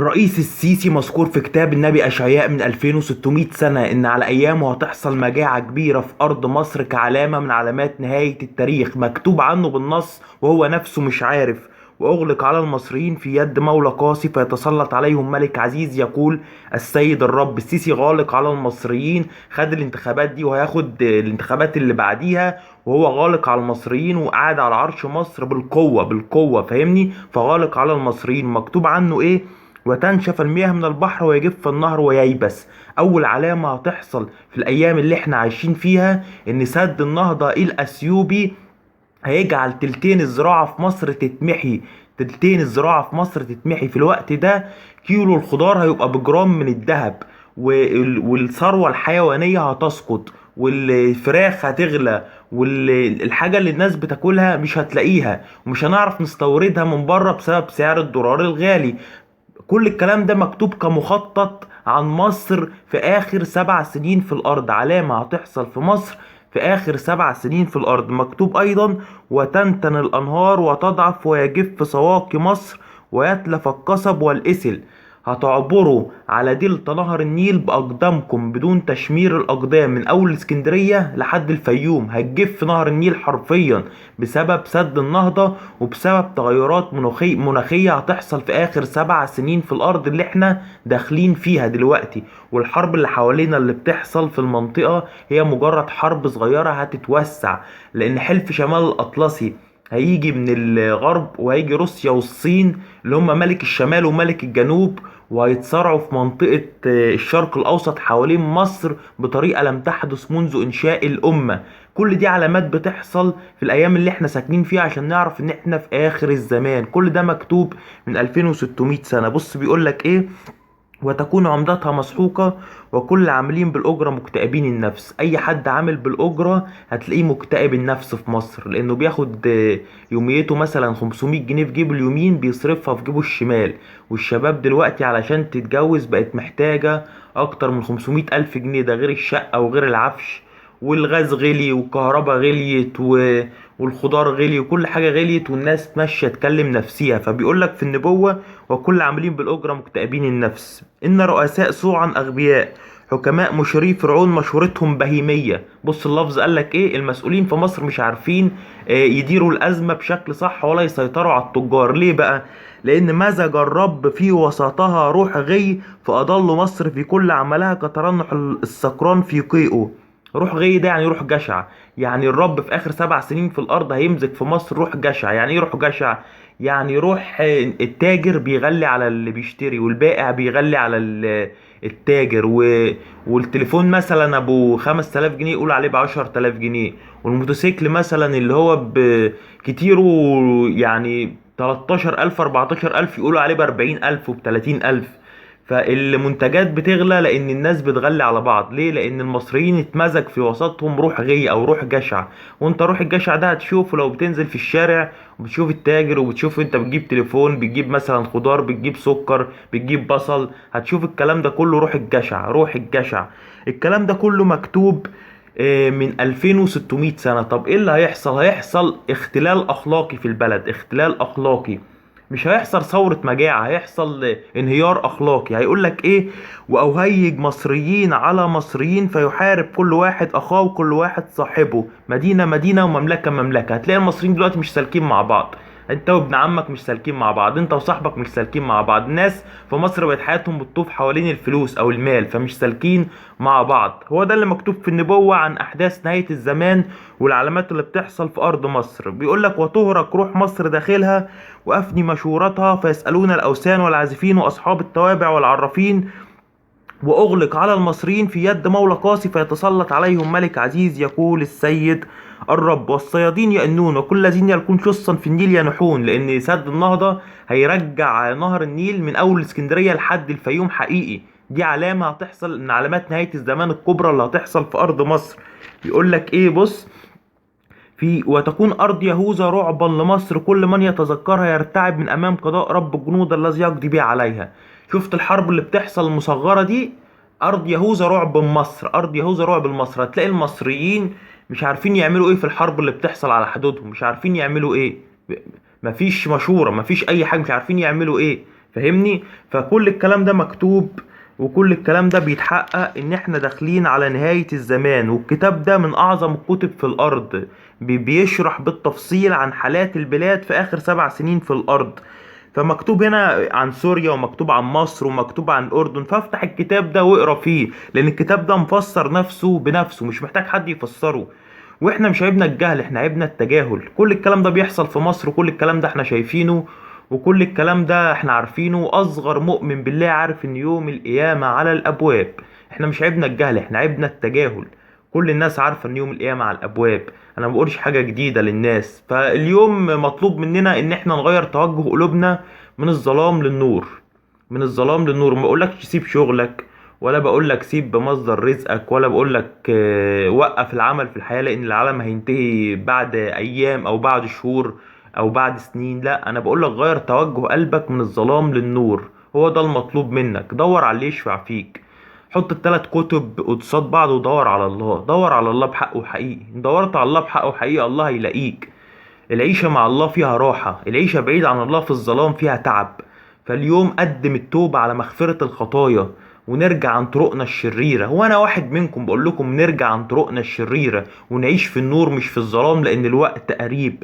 الرئيس السيسي مذكور في كتاب النبي أشعياء من 2600 سنة إن على أيامه هتحصل مجاعة كبيرة في أرض مصر كعلامة من علامات نهاية التاريخ، مكتوب عنه بالنص وهو نفسه مش عارف. وأغلق على المصريين في يد مولى قاسي فيتسلط عليهم ملك عزيز يقول السيد الرب. السيسي غالق على المصريين، خد الانتخابات دي وهياخد الانتخابات اللي بعديها، وهو غالق على المصريين وقاعد على عرش مصر بالقوة بالقوة، فاهمني؟ فغالق على المصريين. مكتوب عنه إيه؟ وتنشف المياه من البحر ويجف النهر وييبس. اول علامة هتحصل في الايام اللي احنا عايشين فيها ان سد النهضة الاثيوبي هيجعل تلتين الزراعة في مصر تتمحي. تلتين الزراعة في مصر تتمحي في الوقت ده. كيلو الخضار هيبقى بجرام من الذهب، والثروة الحيوانية هتسقط، والفراخ هتغلى، والحاجة اللي الناس بتاكلها مش هتلاقيها، ومش هنعرف نستوردها من بره بسبب سعر الدولار الغالي. كل الكلام ده مكتوب كمخطط عن مصر في آخر 7 سنين في الأرض، علامة هتحصل في مصر في آخر 7 سنين في الأرض. مكتوب أيضا وتنتن الأنهار وتضعف ويجف سواقي مصر ويتلف القصب والإسل. هتعبروا على دلتا نهر النيل بأقدامكم بدون تشمير الأقدام من أول اسكندرية لحد الفيوم. هتجف نهر النيل حرفيا بسبب سد النهضة وبسبب تغيرات مناخية هتحصل في آخر 7 سنين في الأرض اللي احنا داخلين فيها دلوقتي. والحرب اللي حوالينا اللي بتحصل في المنطقة هي مجرد حرب صغيرة هتتوسع، لأن حلف شمال الأطلسي هيجي من الغرب، وهيجي روسيا والصين اللي هم ملك الشمال وملك الجنوب، وهيتصارعوا في منطقة الشرق الأوسط حوالين مصر بطريقة لم تحدث منذ إنشاء الأمة. كل دي علامات بتحصل في الأيام اللي احنا ساكنين فيها عشان نعرف إن احنا في آخر الزمان. كل ده مكتوب من 2600 سنة. بص بيقولك إيه: وتكون عمدتها مسحوقة وكل عاملين بالأجرة مكتئبين النفس. أي حد عامل بالأجرة هتلاقيه مكتئب النفس في مصر، لأنه بياخد يوميته مثلا 500 جنيه في جيبه اليمين بيصرفها في جيبه الشمال. والشباب دلوقتي علشان تتجوز بقت محتاجة أكتر من 500 ألف جنيه، ده غير الشقة وغير العفش، والغاز غلي والكهرباء غليت والخضار غلي وكل حاجة غليت، والناس ماشية تكلم نفسيها. فبيقولك في النبوة وكل عاملين بالأجرة مكتئبين النفس. إن رؤساء صوعا أغبياء حكماء مشيري فرعون مشورتهم بهيمية. بص اللفظ قالك إيه: المسؤولين في مصر مش عارفين يديروا الأزمة بشكل صح ولا يسيطروا على التجار. ليه بقى؟ لأن مزج الرب في وسطها روح غي فأضل مصر في كل عملها كترنح السكران في قيئه. روح غي ده يعني روح جشع. يعني الرب في اخر 7 سنين في الارض هيمزج في مصر روح جشع. يعني ايه روح جشع؟ يعني روح التاجر بيغلي على اللي بيشتري، والبائع بيغلي على التاجر، والتليفون مثلا ابو 5000 جنيه يقول عليه ب10000 جنيه، والموتوسيكل مثلا اللي هو بكتيره يعني 13000 14000 يقولوا عليه ب40000 وب30000. فالمنتجات بتغلى لان الناس بتغلي على بعض. ليه؟ لان المصريين اتمزج في وسطهم روح غي او روح جشع. وانت روح الجشع ده هتشوفه لو بتنزل في الشارع وبتشوف التاجر، وبتشوف انت بتجيب تليفون، بتجيب مثلا خضار، بتجيب سكر، بتجيب بصل، هتشوف الكلام ده كله روح الجشع. روح الجشع الكلام ده كله مكتوب من 2600 سنة. طب ايه اللي هيحصل؟ هيحصل اختلال اخلاقي في البلد، اختلال اخلاقي. مش هيحصل ثورة مجاعة، هيحصل انهيار اخلاقي. هيقولك ايه: واهيج مصريين على مصريين فيحارب كل واحد اخاه وكل واحد صاحبه، مدينة مدينة ومملكة مملكة. هتلاقي المصريين دلوقتي مش سالكين مع بعض، انت وابن عمك مش سالكين مع بعض، انت وصاحبك مش سالكين مع بعض. الناس في مصر بقت حياتهم بتطوف حوالين الفلوس او المال، فمش سالكين مع بعض. هو ده اللي مكتوب في النبوة عن احداث نهاية الزمان والعلامات اللي بتحصل في ارض مصر. بيقولك وتهرق روح مصر داخلها وافني مشورتها فيسألون الاوثان والعازفين واصحاب التوابع والعرافين. واغلق على المصريين في يد مولى قاسي فيتسلط عليهم ملك عزيز يقول السيد الرب. والصيادين يأنون وكل الذين يلقون شصا في النيل ينحون. لان سد النهضة هيرجع نهر النيل من اول اسكندرية لحد الفيوم حقيقي. دي علامة هتحصل من علامات نهاية الزمان الكبرى اللي هتحصل في ارض مصر. بيقول لك ايه؟ بص: وتكون أرض يهوذا رعبا لمصر، كل من يتذكرها يرتعب من أمام قضاء رب الجنود الذي يقضي بها عليها. شفت الحرب اللي بتحصل المصغرة دي؟ أرض يهوذا رعب مصر، أرض يهوذا رعب مصر. هتلاقي المصريين مش عارفين يعملوا إيه في الحرب اللي بتحصل على حدودهم، مش عارفين يعملوا إيه. مفيش مشورة، مفيش أي حاجة، مش عارفين يعملوا إيه. فاهمني؟ فكل الكلام ده مكتوب، وكل الكلام ده بيتحقق ان احنا داخلين على نهاية الزمان. والكتاب ده من اعظم الكتب في الارض، بيشرح بالتفصيل عن حالات البلاد في اخر 7 سنين في الارض. فمكتوب هنا عن سوريا، ومكتوب عن مصر، ومكتوب عن الأردن. فافتح الكتاب ده واقرا فيه، لأن الكتاب ده مفسر نفسه بنفسه، مش محتاج حد يفسره. واحنا مش عيبنا الجهل، احنا عيبنا التجاهل. كل الكلام ده بيحصل في مصر، وكل الكلام ده احنا شايفينه، وكل الكلام ده احنا عارفينه. أصغر مؤمن بالله عارف ان يوم القيامة على الأبواب. احنا مش عيبنا الجهل، احنا عيبنا التجاهل. كل الناس عارفة ان يوم القيامة على الأبواب. انا ما بقولش حاجة جديدة للناس. فاليوم مطلوب مننا ان احنا نغير توجه قلوبنا من الظلام للنور. من الظلام للنور. ما بقولكش سيب شغلك، ولا بقولك سيب مصدر رزقك، ولا بقولك وقف العمل في الحياة، لان العالم هينتهي بعد ايام او بعد شهور او بعد سنين. لا، انا بقولك غير توجه قلبك من الظلام للنور. هو ده المطلوب منك. دور على اللي يشفع فيك. حط ال3 كتب قصاد بعض ودور على الله. دور على الله بحقه حقيقي. دورت على الله بحقه حقيقي، الله هيلاقيك. العيشة مع الله فيها راحة، العيشة بعيد عن الله في الظلام فيها تعب. فاليوم قدم التوبة على مغفرة الخطايا، ونرجع عن طرقنا الشريرة. وانا واحد منكم بقول لكم نرجع عن طرقنا الشريرة، ونعيش في النور مش في الظلام، لان الوقت قريب.